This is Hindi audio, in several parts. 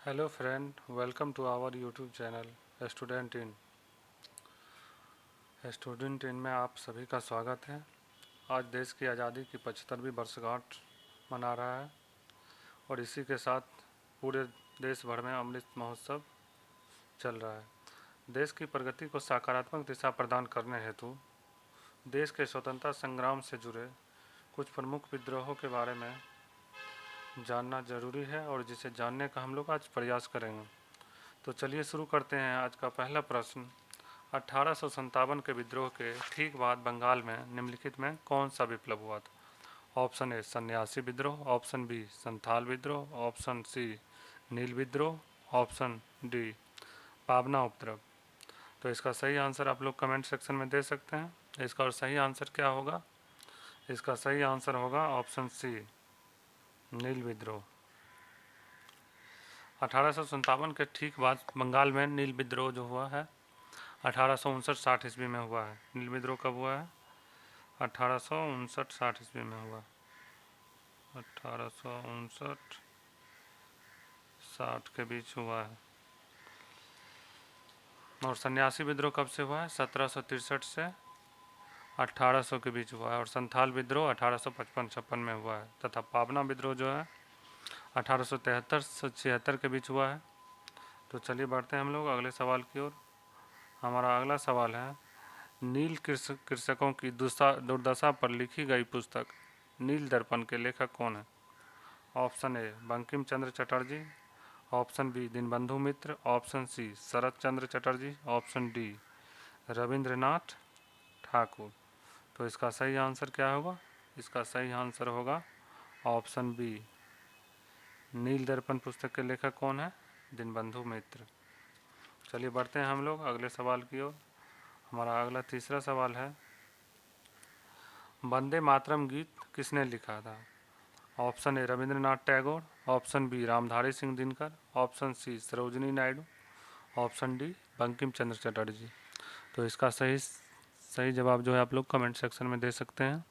Hello friend, welcome to our YouTube channel student in. Student in में आप सभी का स्वागत है। आज देश की आज़ादी की 75वीं वर्षगांठ मना रहा है और इसी के साथ पूरे देश भर में अमृत महोत्सव चल रहा है। देश की प्रगति को सकारात्मक दिशा प्रदान करने हेतु देश के स्वतंत्रता संग्राम से जुड़े कुछ प्रमुख विद्रोहों के बारे में जानना जरूरी है और जिसे जानने का हम लोग आज प्रयास करेंगे। तो चलिए शुरू करते हैं। आज का पहला प्रश्न, 1857 के विद्रोह के ठीक बाद बंगाल में निम्नलिखित में कौन सा विप्लव हुआ था? ऑप्शन ए सन्यासी विद्रोह, ऑप्शन बी संथाल विद्रोह, ऑप्शन सी नील विद्रोह, ऑप्शन डी पाबना उपद्रव। तो इसका सही आंसर आप लोग कमेंट सेक्शन में दे सकते हैं। इसका सही आंसर क्या होगा? इसका सही आंसर होगा ऑप्शन सी नील विद्रोह। 1857 के ठीक बाद बंगाल में नील विद्रोह जो हुआ है 1859-60 ईस्वी में हुआ है। नील विद्रोह कब हुआ है? 1859-60 ईस्वी में हुआ। 1859-60 के बीच हुआ है। और सन्यासी विद्रोह कब से हुआ है? 1763 से 1800 के बीच हुआ है। और संथाल विद्रोह 1855-56 में हुआ है। तथा पाबना विद्रोह जो है 1873 से 76 के बीच हुआ है। तो चलिए बढ़ते हैं हम लोग अगले सवाल की ओर। हमारा अगला सवाल है, नील कृषकों की दुर्दशा पर लिखी गई पुस्तक नील दर्पण के लेखक कौन है? Option A Bankim Chandra Chatterjee, option B Dinabandhu Mitra, option C Sarat Chandra Chatterjee, option D Rabindranath Thakur. तो इसका सही आंसर क्या होगा? इसका सही आंसर होगा ऑप्शन बी नील दर्पण पुस्तक के लेखक कौन है? दीनबंधु मित्र। चलिए बढ़ते हैं हम लोग अगले सवाल की ओर। हमारा अगला तीसरा सवाल है, वंदे मातरम गीत किसने लिखा था? Option A Rabindranath Tagore, option B Ramdhari Singh Dinkar, option C Sarojini Naidu, option D Bankim Chandra Chatterjee. तो इसका सही सही जवाब जो है आप लोग कमेंट सेक्शन में दे सकते हैं।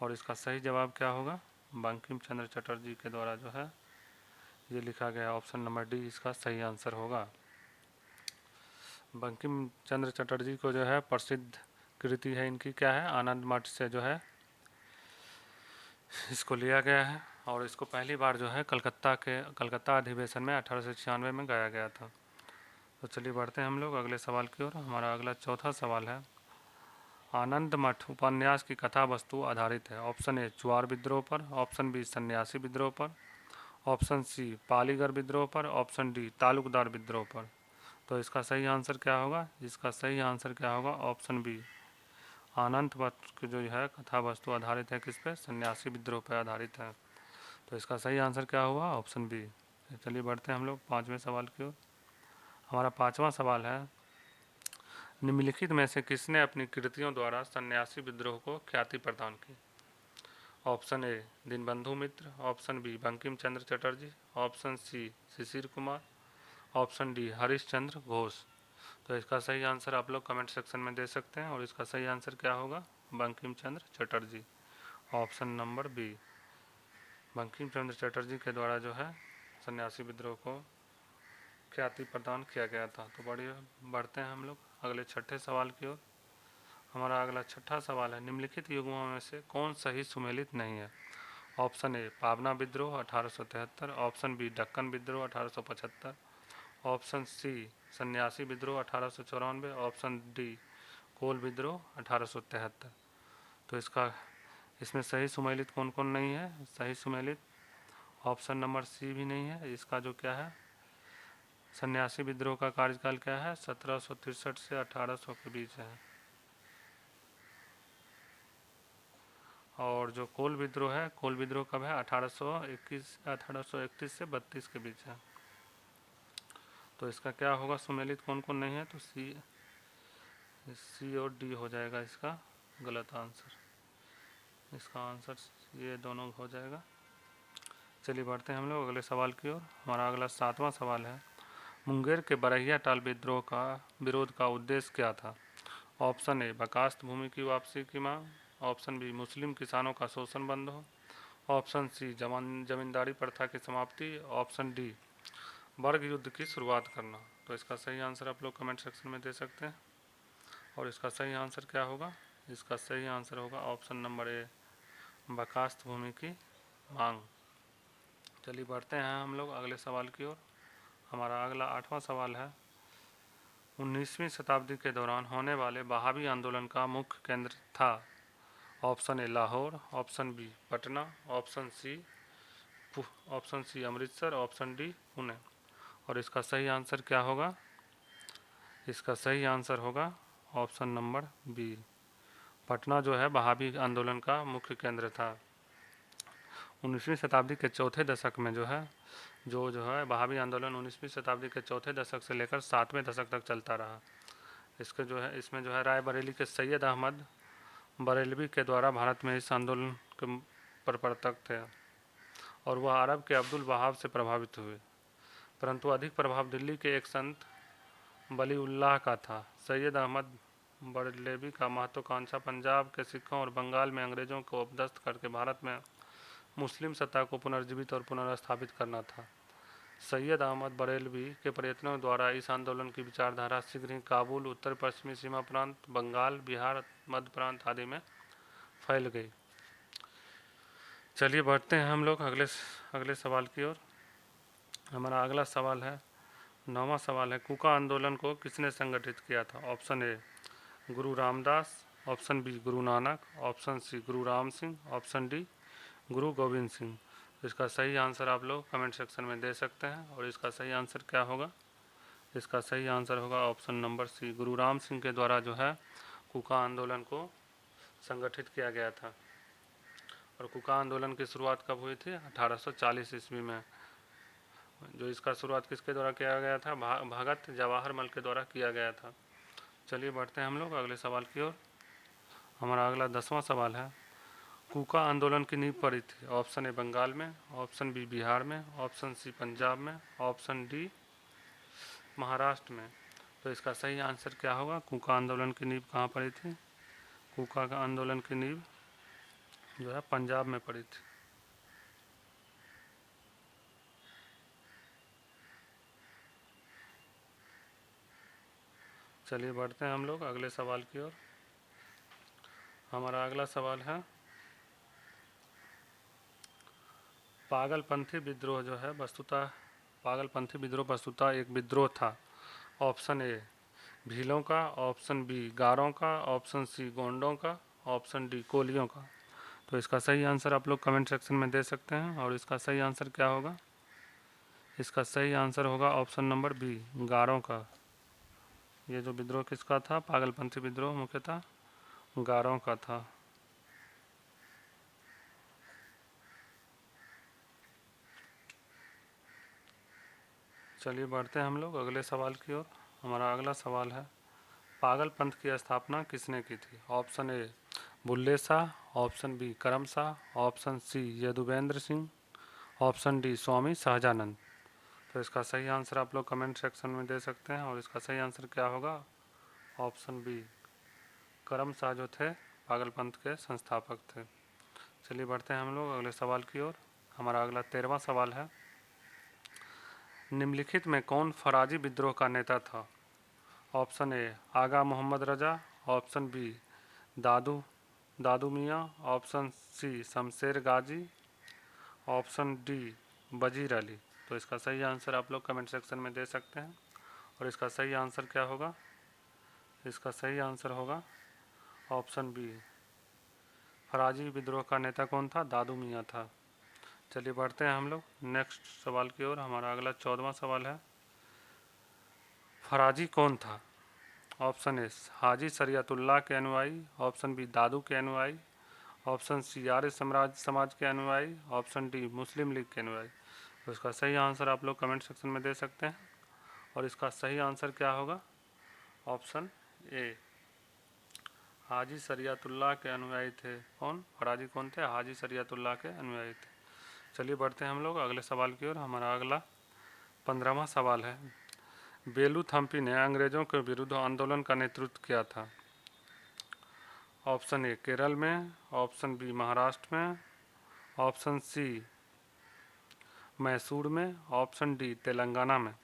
और इसका सही जवाब क्या होगा? बंकिम चंद्र चटर्जी के द्वारा जो है ये लिखा गया। ऑप्शन नंबर डी इसका सही आंसर होगा। बंकिम चंद्र चटर्जी को जो है प्रसिद्ध कृति है इनकी क्या है? आनंद मठ से जो है इसको लिया गया है और इसको पहली बार जो है कलकत्ता अधिवेशन में 1896 में गाया गया था। तो चलिए बढ़ते हैं हम लोग अगले सवाल की ओर। हमारा अगला चौथा सवाल है, आनंद मठ उपन्यास की कथा वस्तु आधारित है। ऑप्शन ए चुआर विद्रोह पर, ऑप्शन बी सन्यासी विद्रोह पर, ऑप्शन सी पालीगढ़ विद्रोह पर, ऑप्शन डी तालुकदार विद्रोह पर। तो इसका सही आंसर क्या होगा? इसका सही आंसर क्या होगा? ऑप्शन बी आनंद मठ की जो है कथा वस्तु आधारित है किस पे? सन्यासी विद्रोह पर आधारित है। तो इसका सही आंसर क्या हुआ? Option B. चलिए बढ़ते हैं हम लोग पाँचवें सवाल की ओर। हमारा पाँचवा सवाल है, निम्नलिखित में से किसने अपनी कृतियों द्वारा सन्यासी विद्रोह को ख्याति प्रदान की? Option A Dinabandhu Mitra, option B Bankim Chandra Chatterjee, option C Shishir Kumar, option D Harish Chandra Ghosh. तो इसका सही आंसर आप लोग कमेंट सेक्शन में दे सकते हैं और इसका सही आंसर क्या होगा? Bankim Chandra Chatterjee, option number B. Bankim Chandra Chatterjee के द्वारा जो है सन्यासी विद्रोह को ख्याति प्रदान किया गया था। तो बढ़ते हैं हम लोग अगले छठे सवाल की ओर। हमारा अगला छठा सवाल है, निम्नलिखित युग्मों में से कौन सही सुमेलित नहीं है? ऑप्शन ए पाबना विद्रोह 1873, ऑप्शन बी दक्कन विद्रोह 1875, ऑप्शन सी सन्यासी विद्रोह 1894, ऑप्शन डी कोल विद्रोह 1873। तो इसमें सही सुमेलित कौन कौन नहीं है? सही सुमेलित ऑप्शन नंबर सी भी नहीं है। इसका जो क्या है, सन्यासी विद्रोह का कार्यकाल क्या है? 1763 से 1800 के बीच है। और जो कोल विद्रोह है, कोल विद्रोह कब है? 1831 से 32 के बीच है। तो इसका क्या होगा? सुमेलित कौन कौन नहीं है? तो सी और डी हो जाएगा इसका गलत आंसर। इसका आंसर ये दोनों हो जाएगा। चलिए बढ़ते हैं हम लोग अगले सवाल की ओर। हमारा अगला सातवां सवाल है, मुंगेर के बरहिया टाल विद्रोह का विरोध का उद्देश्य क्या था? ऑप्शन ए बर्खास्त भूमि की वापसी की मांग, ऑप्शन बी मुस्लिम किसानों का शोषण बंद हो, ऑप्शन सी जमींदारी प्रथा की समाप्ति, ऑप्शन डी वर्ग युद्ध की शुरुआत करना। तो इसका सही आंसर आप लोग कमेंट सेक्शन में दे सकते हैं। और इसका सही आंसर क्या होगा? इसका सही आंसर होगा ऑप्शन नंबर ए, बर्खास्त भूमि की मांग। चलिए बढ़ते हैं हम लोग अगले सवाल की ओर। हमारा अगला 8वां सवाल है, 19वीं शताब्दी के दौरान होने वाले बहावी आंदोलन का मुख्य केंद्र था। Option A Lahore, option B Patna, option C Amritsar, option D Pune. और इसका सही आंसर क्या होगा? इसका सही आंसर होगा ऑप्शन नंबर बी, पटना जो है बहावी आंदोलन का मुख्य केंद्र था। 19वीं शताब्दी के चौथे दशक में जो है बहावी आंदोलन 19वीं शताब्दी के चौथे दशक से लेकर 7वें दशक तक चलता रहा। इसमें जो है रायबरेली के सैयद अहमद बरेलवी के द्वारा भारत में इस आंदोलन के प्रवर्तक थे और वह अरब के अब्दुल वहाब से प्रभावित हुए, परंतु अधिक प्रभाव दिल्ली के एक संत वलीउल्लाह का था। सैयद अहमद बरेलवी का महत्वाकांक्षा पंजाब के सिखों और बंगाल में अंग्रेजों को अपदस्थ करके भारत में मुस्लिम सत्ता को पुनर्जीवित और पुनर्स्थापित करना था। सैयद अहमद बरेलवी के प्रयत्नों द्वारा इस आंदोलन की विचारधारा शीघ्र ही काबुल, उत्तर पश्चिमी सीमा प्रांत, बंगाल, बिहार, मध्य प्रांत आदि में फैल गई। चलिए बढ़ते हैं हम लोग अगले सवाल की ओर। हमारा अगला सवाल है, 9वां सवाल है, कूका आंदोलन को किसने संगठित किया था? ऑप्शन ए गुरु Ramdas, option B Guru Nanak, option C गुरु राम सिंह, ऑप्शन डी गुरु गोविंद सिंह। इसका सही आंसर आप लोग कमेंट सेक्शन में दे सकते हैं। और इसका सही आंसर क्या होगा? इसका सही आंसर होगा ऑप्शन नंबर सी, गुरु राम सिंह के द्वारा जो है कूका आंदोलन को संगठित किया गया था। और कूका आंदोलन की शुरुआत कब हुई थी? 1840 ईस्वी में। जो इसका शुरुआत किसके द्वारा किया गया था? भगत जवाहर मल के द्वारा किया गया था। चलिए बढ़ते हैं हम लोग अगले सवाल की ओर। हमारा अगला 10वां सवाल है, कूका आंदोलन की नींव पड़ी थी। ऑप्शन ए बंगाल में, ऑप्शन बी बिहार में, ऑप्शन सी पंजाब में, ऑप्शन डी महाराष्ट्र में। तो इसका सही आंसर क्या होगा? कूका आंदोलन की नींव कहाँ पड़ी थी? कूका का आंदोलन की नींव जो है पंजाब में पड़ी थी। चलिए बढ़ते हैं हम लोग अगले सवाल की ओर। हमारा अगला सवाल है, पागलपंथी विद्रोह जो है पागलपंथी विद्रोह वस्तुतः एक विद्रोह था। ऑप्शन ए भीलों का, ऑप्शन बी गारों का, ऑप्शन सी गोंडों का, ऑप्शन डी कोलियों का। तो इसका सही आंसर आप लोग कमेंट सेक्शन में दे सकते हैं। और इसका सही आंसर क्या होगा? इसका सही आंसर होगा ऑप्शन नंबर बी, गारों का। ये जो विद्रोह किसका था? पागलपंथी विद्रोह मुख्यतः गारों का था। चलिए बढ़ते हैं हम लोग अगले सवाल की ओर। हमारा अगला सवाल है, पागल पंथ की स्थापना किसने की थी? Option A Bulleh Shah, option B Karam Shah, option C Yaduvendra Singh, option D Swami Sahajanand. तो इसका सही आंसर आप लोग कमेंट सेक्शन में दे सकते हैं। और इसका सही आंसर क्या होगा? ऑप्शन बी, करम शाह जो थे पागल पंथ के संस्थापक थे। चलिए बढ़ते हैं हम लोग अगले सवाल की ओर। हमारा अगला 13वां सवाल है, निम्नलिखित में कौन फराजी विद्रोह का नेता था? Option A Aga Mohammad Raza, option B Dadu Dadu Miyan, option C Shamsher Gazi, option D Wazir Ali. तो इसका सही आंसर आप लोग कमेंट सेक्शन में दे सकते हैं। और इसका सही आंसर क्या होगा? इसका सही आंसर होगा ऑप्शन बी, फराजी विद्रोह का नेता कौन था? दादू मियाँ था। चलिए बढ़ते हैं हम लोग नेक्स्ट सवाल की ओर। हमारा अगला 14वां सवाल है, फराजी कौन था? ऑप्शन ए हाजी शरियतुल्लाह के अनुयायी, ऑप्शन बी दादू के अनुयायी, ऑप्शन सी आर्य समाज के अनुयायी, ऑप्शन डी मुस्लिम लीग के अनुयायी। तो इसका सही आंसर आप लोग कमेंट सेक्शन में दे सकते हैं। और इसका सही आंसर क्या होगा? ऑप्शन ए हाजी शरियतुल्लाह के अनुयायी थे। कौन? फराजी कौन थे? हाजी शरियतुल्लाह के अनुयायी थे। चलिए बढ़ते हैं हम लोग अगले सवाल की ओर। हमारा अगला 15वां सवाल है, बेलू थम्पी ने अंग्रेजों के विरुद्ध आंदोलन का नेतृत्व किया था। ऑप्शन ए केरल में, ऑप्शन बी महाराष्ट्र में, ऑप्शन सी मैसूर में, ऑप्शन डी तेलंगाना में।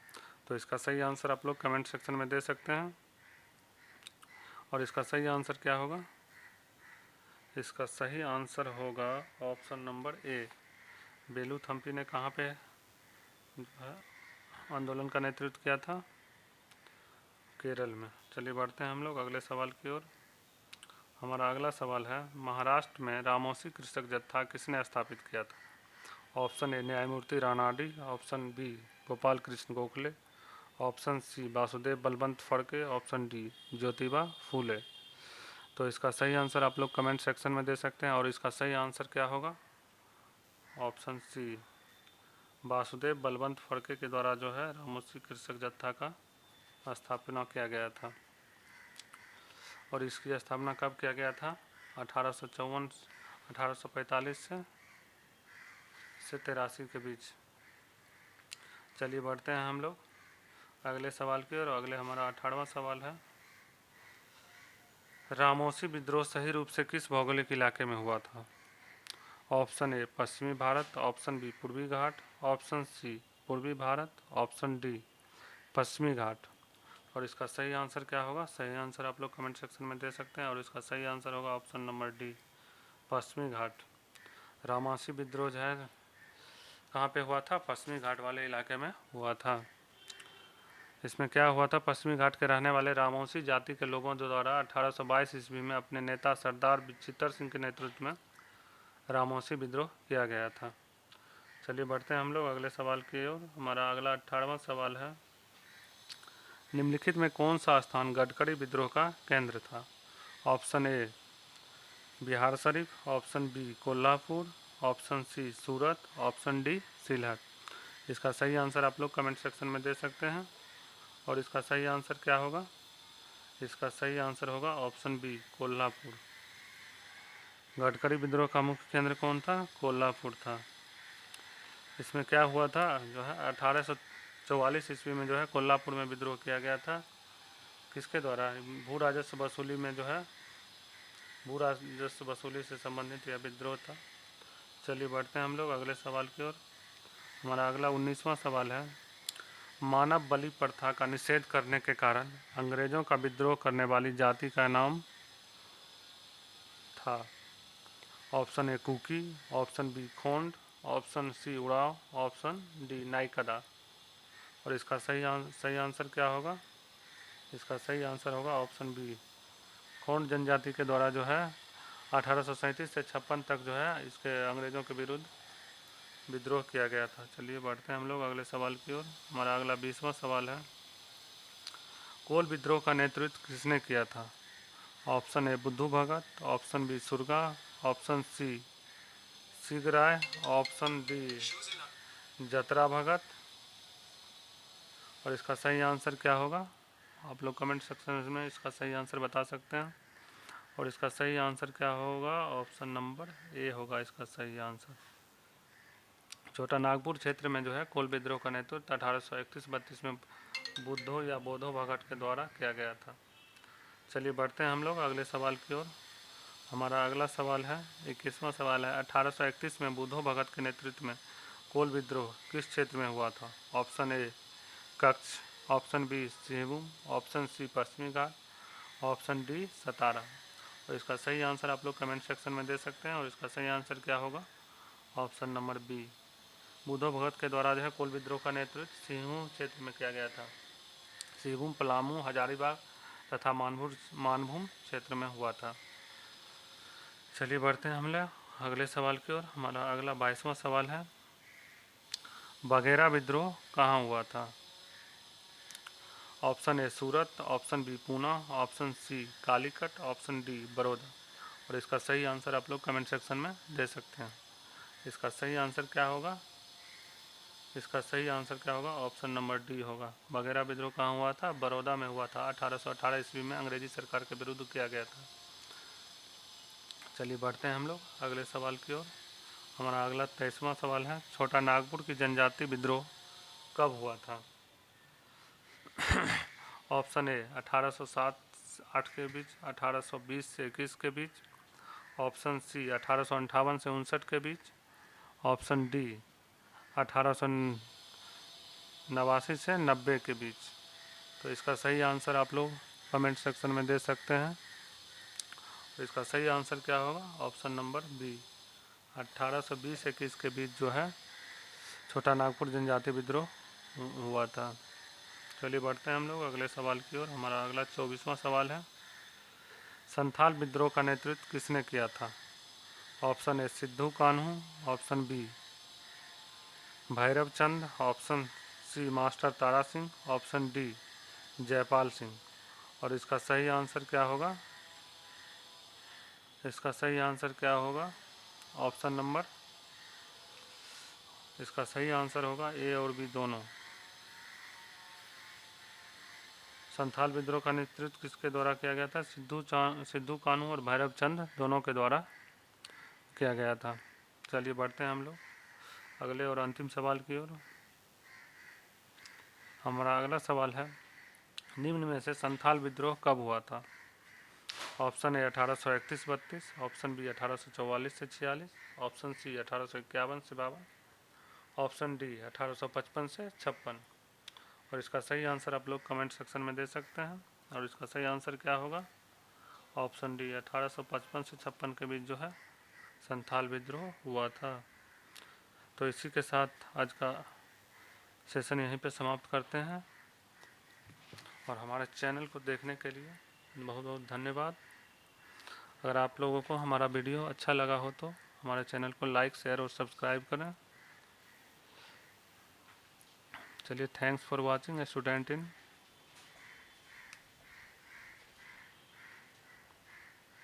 तो इसका सही आंसर आप लोग कमेंट सेक्शन में दे सकते हैं। और इसका सही आंसर क्या होगा? इसका सही आंसर होगा ऑप्शन नंबर ए। बेलूथम्पी ने कहाँ पे आंदोलन का नेतृत्व किया था? केरल में। चलिए बढ़ते हैं हम लोग अगले सवाल की ओर। हमारा अगला सवाल है, महाराष्ट्र में रामोसी कृषक जत्था किसने स्थापित किया था? ऑप्शन ए न्यायमूर्ति Ranade, option B Gopal Krishna Gokhale, option C Vasudev Balwant Phadke, option D Jyotiba Phule. तो इसका सही आंसर आप लोग कमेंट सेक्शन में दे सकते हैं। और इसका सही आंसर क्या होगा? ऑप्शन सी वासुदेव बलवंत फड़के के द्वारा जो है रामोसी कृषक जत्था का स्थापना किया गया था। और इसकी स्थापना कब किया गया था? 1845 से 83 के बीच। चलिए बढ़ते हैं हम लोग अगले सवाल की ओर। अगले हमारा 18वां सवाल है, रामोसी विद्रोह सही रूप से किस भौगोलिक इलाके में हुआ था? ऑप्शन ए पश्चिमी भारत, ऑप्शन बी पूर्वी घाट, ऑप्शन सी पूर्वी भारत, ऑप्शन डी पश्चिमी घाट। और इसका सही आंसर क्या होगा? सही आंसर आप लोग कमेंट सेक्शन में दे सकते हैं। और इसका सही आंसर होगा ऑप्शन नंबर डी पश्चिमी घाट। रामोसी विद्रोह जो है कहाँ पे हुआ था? पश्चिमी घाट वाले इलाके में हुआ था। इसमें क्या हुआ था? पश्चिमी घाट के रहने वाले रामोसी जाति के लोगों द्वारा 1822 ईस्वी में अपने नेता सरदार चित्तर सिंह के नेतृत्व में रामोसी विद्रोह किया गया था। चलिए बढ़ते हैं हम लोग अगले सवाल की ओर। हमारा अगला 18वां सवाल है, निम्नलिखित में कौन सा स्थान गडकरी विद्रोह का केंद्र था? Option A Bihar Sharif, option B Kolhapur, option C Surat, option D Sylhet. इसका सही आंसर आप लोग कमेंट सेक्शन में दे सकते हैं। और इसका सही आंसर क्या होगा? इसका सही आंसर होगा ऑप्शन बी कोल्हापुर। गडकरी विद्रोह का मुख्य केंद्र कौन था? कोल्हापुर था। इसमें क्या हुआ था जो है 1844 ईस्वी में जो है कोल्हापुर में विद्रोह किया गया था। किसके द्वारा? भू राजस्व वसूली में जो है भू राजस्व वसूली से संबंधित यह विद्रोह था। चलिए बढ़ते हैं हम लोग अगले सवाल की ओर। हमारा अगला 19वां सवाल है, मानव बलि प्रथा का निषेध करने के कारण अंग्रेजों का विद्रोह करने वाली जाति का नाम था। Option A Kuki, option B Khond, option C उड़ाव, ऑप्शन डी नाइकदा। और इसका सही आंसर क्या होगा? इसका सही आंसर होगा ऑप्शन बी खोंड जनजाति के द्वारा जो है 1837 से 56 तक जो है इसके अंग्रेज़ों के विरुद्ध विद्रोह किया गया था। चलिए बढ़ते हैं हम लोग अगले सवाल की ओर। हमारा अगला 20वां सवाल है, कोल विद्रोह का नेतृत्व किसने किया था? Option A Buddhu Bhagat, option B Surga, option C Sigrai, option D Jatra Bhagat. और इसका सही आंसर क्या होगा? आप लोग कमेंट सेक्शन में इसका सही आंसर बता सकते हैं। और इसका सही आंसर क्या होगा? ऑप्शन नंबर ए होगा इसका सही आंसर। छोटा नागपुर क्षेत्र में जो है कोल विद्रोह का नेतृत्व 1831-32 में बुद्धो या बोधो भगत के द्वारा किया गया था। चलिए बढ़ते हैं हम लोग अगले सवाल की ओर। हमारा अगला सवाल है 21वां सवाल है, 1831 में बुद्धो भगत के नेतृत्व में कोल विद्रोह किस क्षेत्र में हुआ था? Option A Kutch, option B Singhbhum, option C Paschimi Ghat, option D सतारा। और इसका सही आंसर आप लोग कमेंट सेक्शन में दे सकते हैं। और इसका सही आंसर क्या होगा? ऑप्शन नंबर बी बुद्धो भगत के द्वारा जो है कोल विद्रोह का नेतृत्व सिंहभूम क्षेत्र में किया गया था। सिंहभूम, पलामू, हजारीबाग तथा मानभूम क्षेत्र में हुआ था। चलिए बढ़ते हैं हम लोग अगले सवाल की ओर। हमारा अगला 22वां सवाल है, बघेरा विद्रोह कहाँ हुआ था? Option A Surat, option B Poona, option C Calicut, option D Baroda. और इसका सही आंसर आप लोग कमेंट सेक्शन में दे सकते हैं। इसका सही आंसर क्या होगा? इसका सही आंसर क्या होगा? ऑप्शन नंबर डी होगा। बघेरा विद्रोह कहाँ हुआ था? बड़ौदा में हुआ था। 1818 ईस्वी में अंग्रेजी सरकार के विरुद्ध किया गया था। चलिए बढ़ते हैं हम लोग अगले सवाल की ओर। हमारा अगला 23वां सवाल है, छोटा नागपुर की जनजाति विद्रोह कब हुआ था? ऑप्शन ए 1807-8 के बीच, 1820 से 21 के बीच, ऑप्शन सी 1858 से 59 के बीच, ऑप्शन डी 1889 से 90 के बीच। तो इसका सही आंसर आप लोग कमेंट सेक्शन में दे सकते हैं। तो इसका सही आंसर क्या होगा? ऑप्शन नंबर बी, 1820-21 के बीच जो है छोटा नागपुर जनजाति विद्रोह हुआ था। चलिए बढ़ते हैं हम लोग अगले सवाल की ओर। हमारा अगला 24वां सवाल है, संथाल विद्रोह का नेतृत्व किसने किया था? Option A Sidhu Kanhu, option B Bhairav Chand, option C master Tara Singh, option D Jaipal Singh. और इसका सही आंसर क्या होगा? इसका सही आंसर क्या होगा? ऑप्शन नंबर, इसका सही आंसर होगा ए और बी दोनों। संथाल विद्रोह का नेतृत्व किसके द्वारा किया गया था? सिद्धू कान्हू और भैरव चंद दोनों के द्वारा किया गया था। चलिए बढ़ते हैं हम लोग अगले और अंतिम सवाल की ओर। हमारा अगला सवाल है, निम्न में से संथाल विद्रोह कब हुआ था? ऑप्शन ए 1831-32, ऑप्शन बी 1844 से 46, ऑप्शन सी 1851 से 52, ऑप्शन डी 1855 से 56। और इसका सही आंसर आप लोग कमेंट सेक्शन में दे सकते हैं। और इसका सही आंसर क्या होगा? ऑप्शन डी 1855 से 56 के बीच जो है संथाल विद्रोह हुआ था। तो इसी के साथ आज का सेशन यहीं पे समाप्त करते हैं और हमारे चैनल को देखने के लिए बहुत बहुत धन्यवाद। अगर आप लोगों को हमारा वीडियो अच्छा लगा हो तो हमारे चैनल को लाइक, शेयर और सब्सक्राइब करें। चलिए, thanks for watching student in